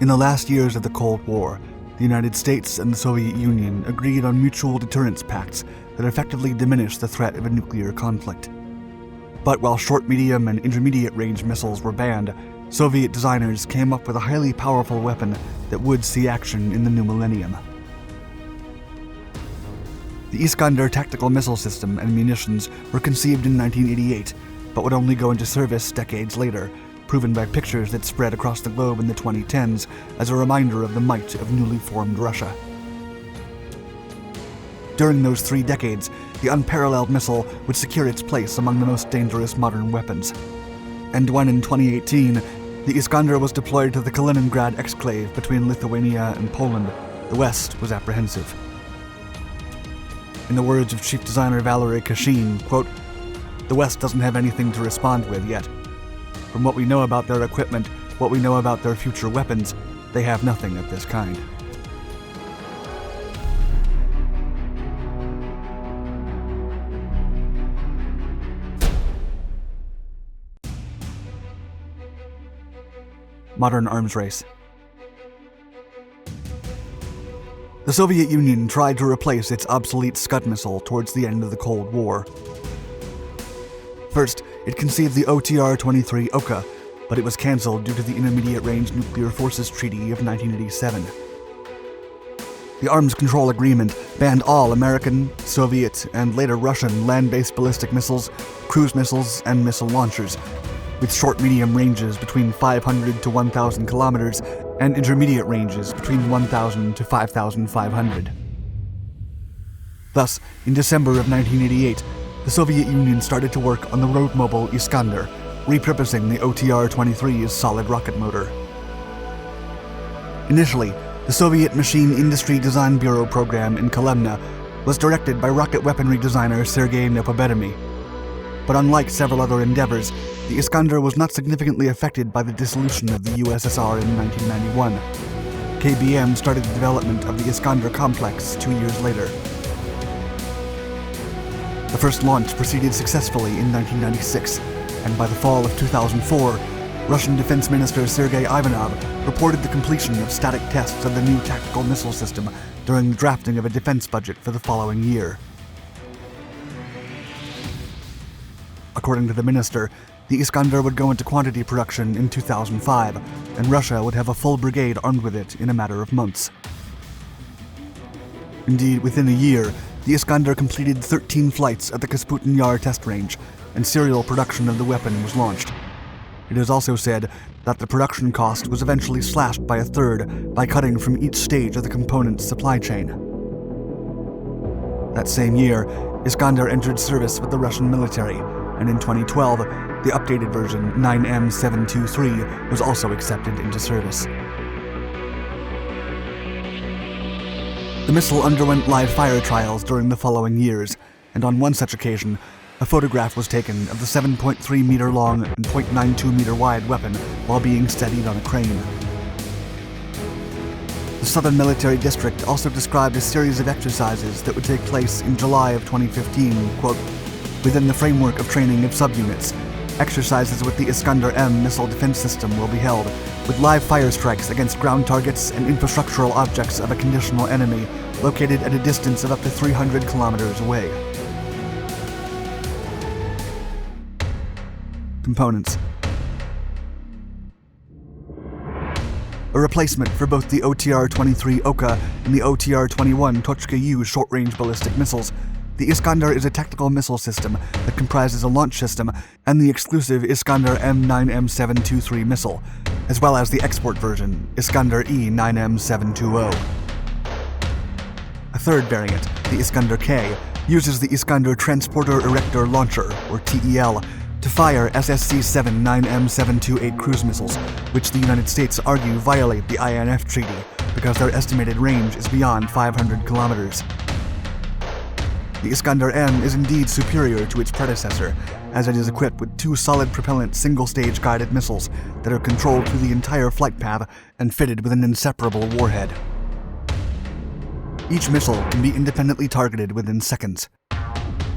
In the last years of the Cold War, the United States and the Soviet Union agreed on mutual deterrence pacts that effectively diminished the threat of a nuclear conflict. But while short, medium, and intermediate-range missiles were banned, Soviet designers came up with a highly powerful weapon that would see action in the new millennium. The Iskander tactical missile system and munitions were conceived in 1988, but would only go into service decades later, proven by pictures that spread across the globe in the 2010s as a reminder of the might of newly formed Russia. During those 3 decades, the unparalleled missile would secure its place among the most dangerous modern weapons. And when in 2018, the Iskander was deployed to the Kaliningrad exclave between Lithuania and Poland, the West was apprehensive. In the words of chief designer Valery Kashin, quote, "The West doesn't have anything to respond with yet. From what we know about their equipment, what we know about their future weapons, they have nothing of this kind." Modern arms race. The Soviet Union tried to replace its obsolete Scud missile towards the end of the Cold War. First, it conceived the OTR-23 Oka, but it was cancelled due to the Intermediate-Range Nuclear Forces Treaty of 1987. The Arms Control Agreement banned all American, Soviet, and later Russian land-based ballistic missiles, cruise missiles, and missile launchers, with short-medium ranges between 500 to 1,000 kilometers and intermediate ranges between 1,000 to 5,500. Thus, in December of 1988, the Soviet Union started to work on the road-mobile Iskander, repurposing the OTR-23's solid rocket motor. Initially, the Soviet Machine Industry Design Bureau program in Kalemna was directed by rocket weaponry designer Sergei Nepobedomy. But unlike several other endeavors, the Iskander was not significantly affected by the dissolution of the USSR in 1991. KBM started the development of the Iskander complex 2 years later. The first launch proceeded successfully in 1996, and by the fall of 2004, Russian Defense Minister Sergei Ivanov reported the completion of static tests of the new tactical missile system during the drafting of a defense budget for the following year. According to the minister, the Iskander would go into quantity production in 2005, and Russia would have a full brigade armed with it in a matter of months. Indeed, within a year, the Iskander completed 13 flights at the Kasputyn Yar test range, and serial production of the weapon was launched. It is also said that the production cost was eventually slashed by a third by cutting from each stage of the component's supply chain. That same year, Iskander entered service with the Russian military, and in 2012, the updated version 9M723 was also accepted into service. The missile underwent live fire trials during the following years, and on one such occasion, a photograph was taken of the 7.3 meter long and 0.92 meter wide weapon while being steadied on a crane. The Southern Military District also described a series of exercises that would take place in July of 2015, quote, "Within the framework of training of subunits, exercises with the Iskander-M missile defense system will be held, with live fire strikes against ground targets and infrastructural objects of a conditional enemy located at a distance of up to 300 kilometers away." Components. A replacement for both the OTR-23 Oka and the OTR-21 Tochka-U short-range ballistic missiles, the Iskander is a tactical missile system that comprises a launch system and the exclusive Iskander M9M723 missile, as well as the export version, Iskander E9M720. A third variant, the Iskander K, uses the Iskander Transporter Erector Launcher, or TEL, to fire SSC-7 9M728 cruise missiles, which the United States argue violate the INF Treaty because their estimated range is beyond 500 kilometers. The Iskander-M is indeed superior to its predecessor, as it is equipped with 2 solid propellant single-stage guided missiles that are controlled through the entire flight path and fitted with an inseparable warhead. Each missile can be independently targeted within seconds.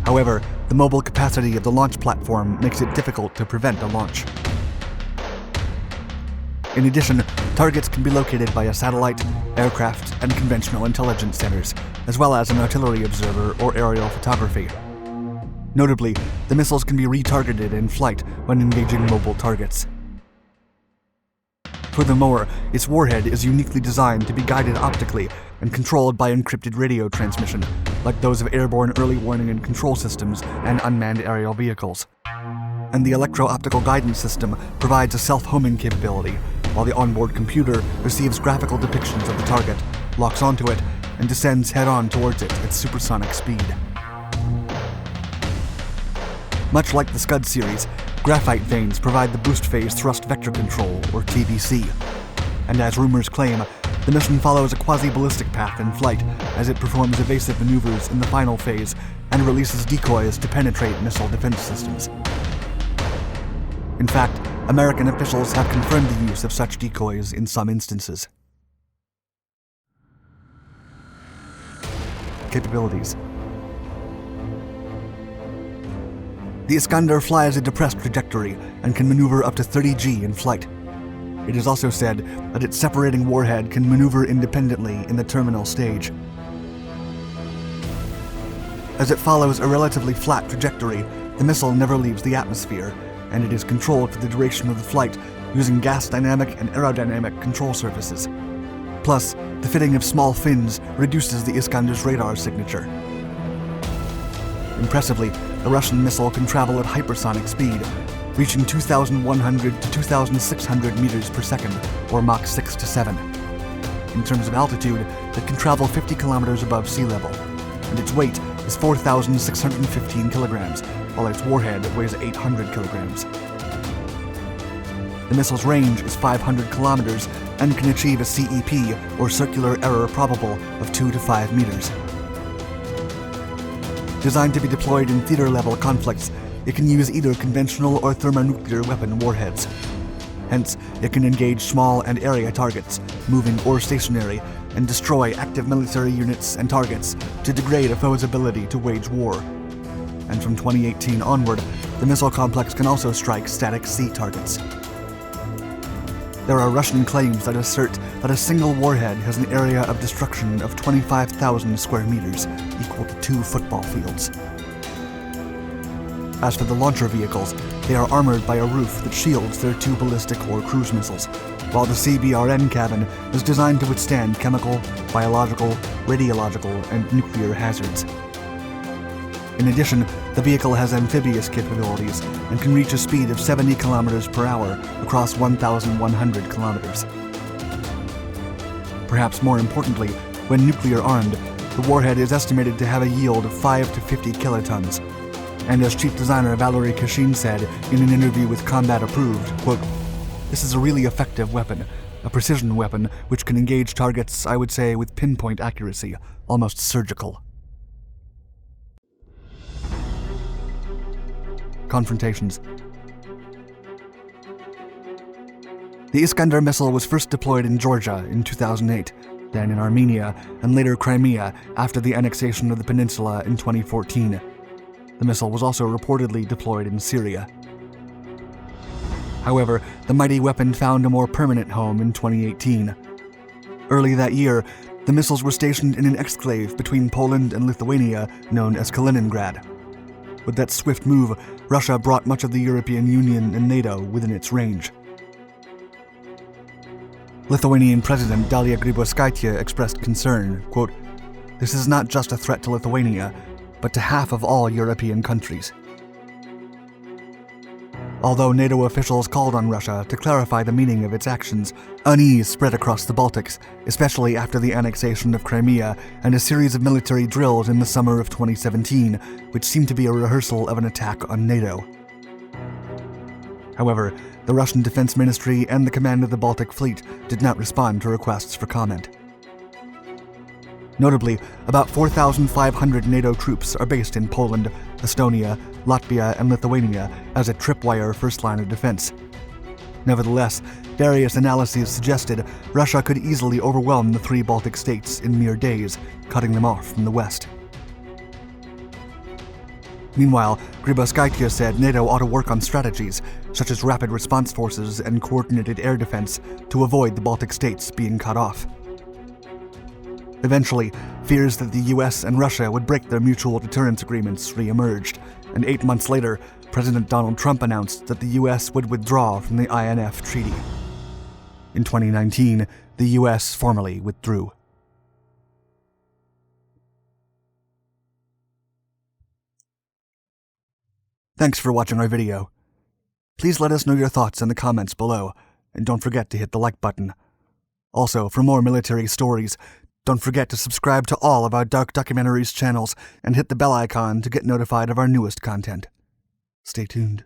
However, the mobile capacity of the launch platform makes it difficult to prevent a launch. In addition, targets can be located by a satellite, aircraft, and conventional intelligence centers, as well as an artillery observer or aerial photography. Notably, the missiles can be retargeted in flight when engaging mobile targets. Furthermore, its warhead is uniquely designed to be guided optically and controlled by encrypted radio transmission, like those of airborne early warning and control systems and unmanned aerial vehicles. And the electro-optical guidance system provides a self-homing capability, while the onboard computer receives graphical depictions of the target, locks onto it, and descends head-on towards it at supersonic speed. Much like the Scud series, graphite veins provide the boost phase thrust vector control, or TVC. And as rumors claim, the mission follows a quasi-ballistic path in flight as it performs evasive maneuvers in the final phase and releases decoys to penetrate missile defense systems. In fact, American officials have confirmed the use of such decoys in some instances. Capabilities. The Iskander flies a depressed trajectory and can maneuver up to 30 G in flight. It is also said that its separating warhead can maneuver independently in the terminal stage. As it follows a relatively flat trajectory, the missile never leaves the atmosphere, and it is controlled for the duration of the flight using gas dynamic and aerodynamic control surfaces. Plus, the fitting of small fins reduces the Iskander's radar signature. Impressively, the Russian missile can travel at hypersonic speed, reaching 2,100 to 2,600 meters per second, or Mach 6 to 7. In terms of altitude, it can travel 50 kilometers above sea level, and its weight is 4,615 kilograms, while its warhead weighs 800 kilograms. The missile's range is 500 kilometers and can achieve a CEP, or circular error probable, of 2 to 5 meters. Designed to be deployed in theater-level conflicts, it can use either conventional or thermonuclear weapon warheads. Hence, it can engage small and area targets, moving or stationary, and destroy active military units and targets to degrade a foe's ability to wage war. And from 2018 onward, the missile complex can also strike static sea targets. There are Russian claims that assert that a single warhead has an area of destruction of 25,000 square meters, equal to 2 football fields. As for the launcher vehicles, they are armored by a roof that shields their 2 ballistic or cruise missiles, while the CBRN cabin is designed to withstand chemical, biological, radiological, and nuclear hazards. In addition, the vehicle has amphibious capabilities and can reach a speed of 70 kilometers per hour across 1,100 kilometers. Perhaps more importantly, when nuclear armed, the warhead is estimated to have a yield of 5 to 50 kilotons. And as chief designer Valery Kashin said in an interview with Combat Approved, quote, "This is a really effective weapon, a precision weapon which can engage targets, I would say, with pinpoint accuracy, almost surgical." Confrontations. The Iskander missile was first deployed in Georgia in 2008, then in Armenia, and later Crimea after the annexation of the peninsula in 2014. The missile was also reportedly deployed in Syria. However, the mighty weapon found a more permanent home in 2018. Early that year, the missiles were stationed in an exclave between Poland and Lithuania known as Kaliningrad. With that swift move, Russia brought much of the European Union and NATO within its range. Lithuanian President Dalia Grybauskaitė expressed concern, quote, "This is not just a threat to Lithuania, but to half of all European countries." Although NATO officials called on Russia to clarify the meaning of its actions, unease spread across the Baltics, especially after the annexation of Crimea and a series of military drills in the summer of 2017, which seemed to be a rehearsal of an attack on NATO. However, the Russian Defense Ministry and the command of the Baltic Fleet did not respond to requests for comment. Notably, about 4,500 NATO troops are based in Poland, Estonia, Latvia, and Lithuania as a tripwire first line of defense. Nevertheless, various analyses suggested Russia could easily overwhelm the 3 Baltic states in mere days, cutting them off from the West. Meanwhile, Grybauskaitė said NATO ought to work on strategies, such as rapid response forces and coordinated air defense, to avoid the Baltic states being cut off. Eventually, fears that the US and Russia would break their mutual deterrence agreements re-emerged, and 8 months later, President Donald Trump announced that the US would withdraw from the INF Treaty. In 2019, the US formally withdrew. Thanks for watching our video. Please let us know your thoughts in the comments below, and don't forget to hit the like button. Also, for more military stories, don't forget to subscribe to all of our Dark Documentaries channels and hit the bell icon to get notified of our newest content. Stay tuned.